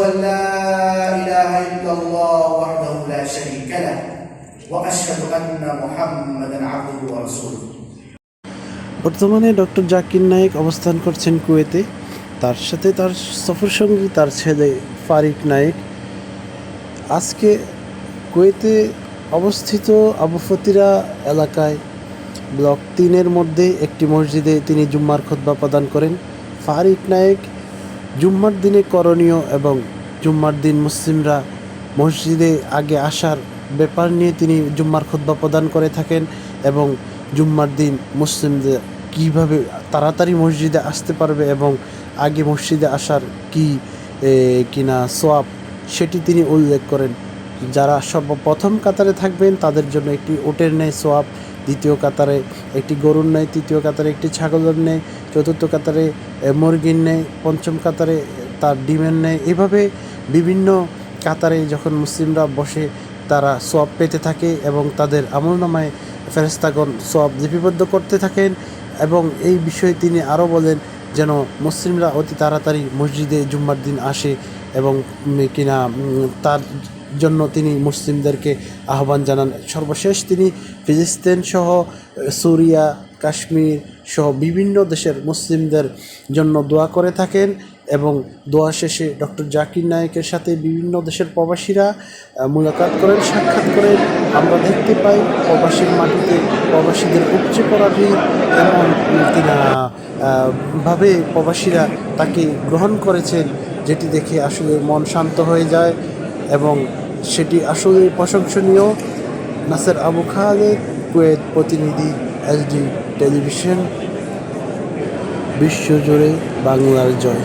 أن لا إله إلا الله وحده لا شريك له وأشهد أن محمدا عبده ورسوله। বর্তমানে ডক্টর জাকির নায়েক অবস্থান করছেন কুয়েতে। তার সাথে তার সফরসঙ্গী তার ছেলে ফারিক নায়েক। আজকে কুয়েতে অবস্থিত আবু ফতিরা এলাকায় ব্লক 3-এর মধ্যে একটি মসজিদে তিনি জুম্মার খুতবা প্রদান করেন। ফারিক নায়েক জুম্মার দিনে করণীয় এবং জুম্মার দিন মুসলিমরা মসজিদে আগে আসার ব্যাপার নিয়ে তিনি জুম্মার খুতবা প্রদান করে থাকেন এবং জুম্মার দিন মুসলিমদের কীভাবে তাড়াতাড়ি মসজিদে আসতে পারবে এবং আগে মসজিদে আসার কিনা সোয়াব সেটি তিনি উল্লেখ করেন। যারা সর্বপ্রথম কাতারে থাকবেন তাদের জন্য একটি উটের ন্যায় সোয়াব, দ্বিতীয় কাতারে একটি গরুর ন্যায়, তৃতীয় কাতারে একটি ছাগলের ন্যায়, চতুর্থ কাতারে মুরগির ন্যায়, পঞ্চম কাতারে তার ডিমের ন্যায়। এভাবে বিভিন্ন কাতারে যখন মুসলিমরা বসে তারা সোয়াব পেতে থাকে এবং তাদের আমলনামায় ফেরেশতাগণ সোয়াব লিপিবদ্ধ করতে থাকেন। এবং এই বিষয়ে তিনি আরও বলেন যেন মুসলিমরা অতি তাড়াতাড়ি মসজিদে জুম্মার দিন আসে এবং কিনা তার জন্য তিনি মুসলিমদেরকে আহ্বান জানান। সর্বশেষ তিনি ফিলিস্তিন সহ সুরিয়া, কাশ্মীর সহ বিভিন্ন দেশের মুসলিমদের জন্য দোয়া করে থাকেন এবং দোয়া শেষে ডক্টর জাকির নায়েকের সাথে বিভিন্ন দেশের প্রবাসীরা মুলাকাত করেন, সাক্ষাৎ করেন। আমরা দেখতে পাই প্রবাসীর মাটিতে প্রবাসীদের উপচে পড়া ভিড়, এমন কিনা ভাবে প্রবাসীরা তাকে গ্রহণ করেছেন, যেটি দেখে আসলে মন শান্ত হয়ে যায় এবং সেটি আসলে প্রশংসনীয়। নাসের আবু খালেদ, কুয়েত প্রতিনিধি, এসডি টেলিভিশন। বিশ্বজুড়ে বাংলার জয়।